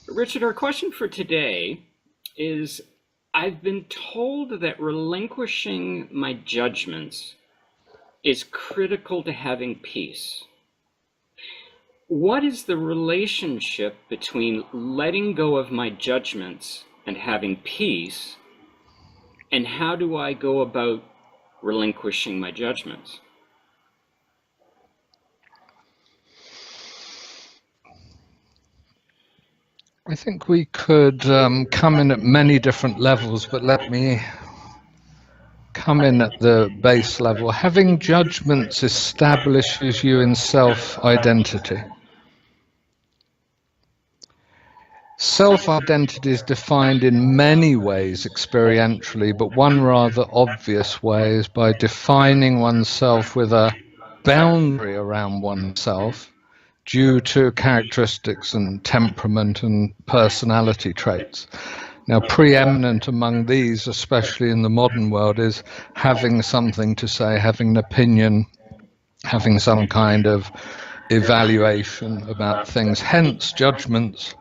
Richard, our question for today is, I've been told that relinquishing my judgments is critical to having peace. What is the relationship between letting go of my judgments and having peace, and how do I go about relinquishing my judgments? I think we could come in at many different levels, but let me come in at the base level. Having judgments establishes you in self-identity. Self-identity is defined in many ways experientially, but one rather obvious way is by defining oneself with a boundary around oneself due to characteristics and temperament and personality traits. Now, preeminent among these, especially in the modern world, is having something to say, having an opinion, having some kind of evaluation about things. Hence, judgments,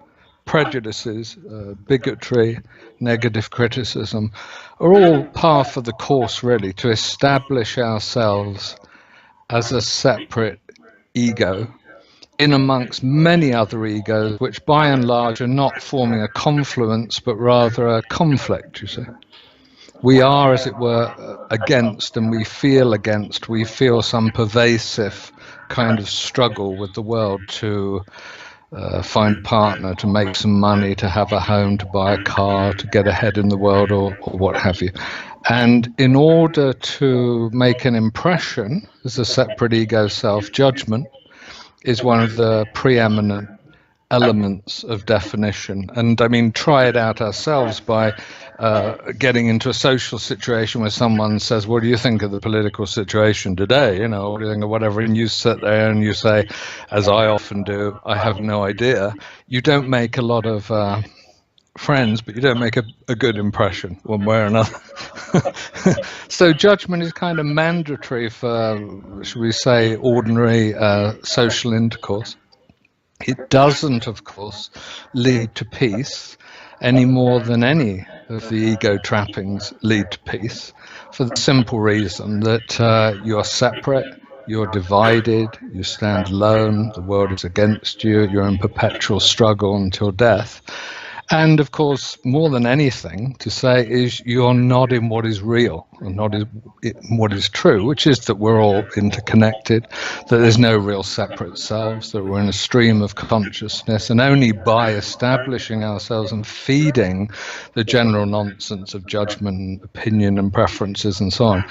prejudices, bigotry, negative criticism are all par for the course, really, to establish ourselves as a separate ego in amongst many other egos, which by and large are not forming a confluence, but rather a conflict, you see. We are, as it were, against, and we feel some pervasive kind of struggle with the world to find a partner, to make some money, to have a home, to buy a car, to get ahead in the world, or what have you. And in order to make an impression as a separate ego self, judgment is one of the preeminent elements of definition. And I mean, try it out ourselves by getting into a social situation where someone says, what do you think of the political situation today? You know, what do you think of whatever? And you sit there and you say, as I often do, I have no idea. You don't make a lot of friends, but you don't make a good impression one way or another. So judgment is kind of mandatory for, should we say, ordinary social intercourse. It doesn't, of course, lead to peace any more than any of the ego trappings lead to peace, for the simple reason that you're separate, you're divided, you stand alone, the world is against you, you're in perpetual struggle until death. And of course, more than anything to say is you're not in what is real, and not in what is true, which is that we're all interconnected, that there's no real separate selves, that we're in a stream of consciousness, and only by establishing ourselves and feeding the general nonsense of judgment, opinion and preferences and so on,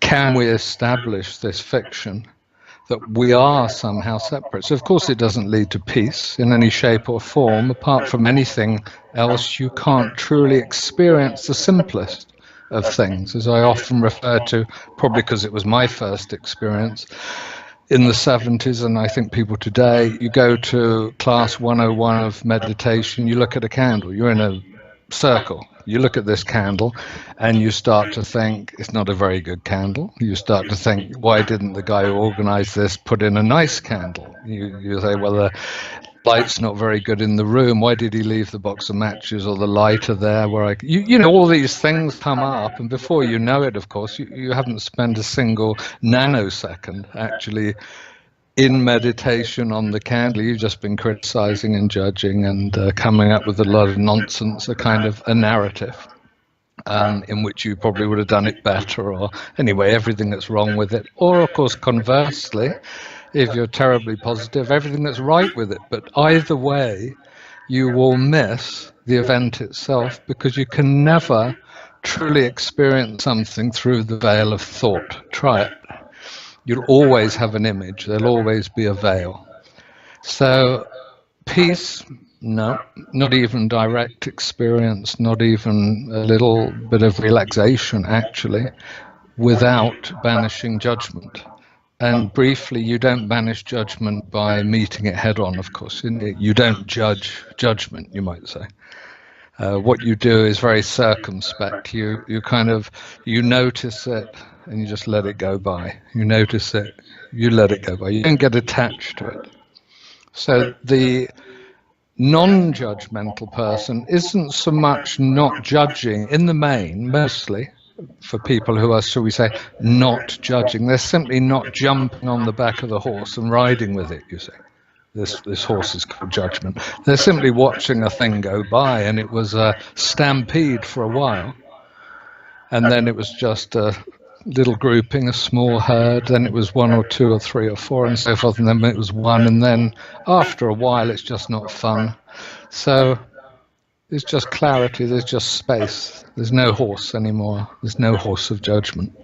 can we establish this fiction that we are somehow separate. So of course it doesn't lead to peace in any shape or form. Apart from anything else, you can't truly experience the simplest of things, as I often refer to, probably because it was my first experience in the 70s, and I think people today, you go to class 101 of meditation, you look at a candle, you're in a circle. You look at this candle and you start to think it's not a very good candle. You start to think, why didn't the guy who organized this put in a nice candle? You say, well, the light's not very good in the room. Why did he leave the box of matches or the lighter there? You know, all these things come up, and before you know it, of course, you haven't spent a single nanosecond actually in meditation on the candle. You've just been criticizing and judging and coming up with a lot of nonsense, a kind of a narrative in which you probably would have done it better, or anyway, everything that's wrong with it. Or, of course, conversely, if you're terribly positive, everything that's right with it. But either way, you will miss the event itself, because you can never truly experience something through the veil of thought. Try it. You'll always have an image. There'll always be a veil. So peace, no, not even direct experience, not even a little bit of relaxation, actually, without banishing judgment. And briefly, you don't banish judgment by meeting it head on, of course. You don't judge judgment, you might say. What you do is very circumspect. You notice it, and you just let it go by. You notice it, you let it go by. You don't get attached to it. So the non-judgmental person isn't so much not judging in the main, mostly for people who are, shall we say, not judging. They're simply not jumping on the back of the horse and riding with it, you see. This horse is called judgment. They're simply watching a thing go by, and it was a stampede for a while. And then it was just a little grouping, a small herd, then it was one or two or three or four and so forth, and then it was one, and then after a while it's just not fun. So there's just clarity, there's just space. There's no horse anymore. There's no horse of judgment.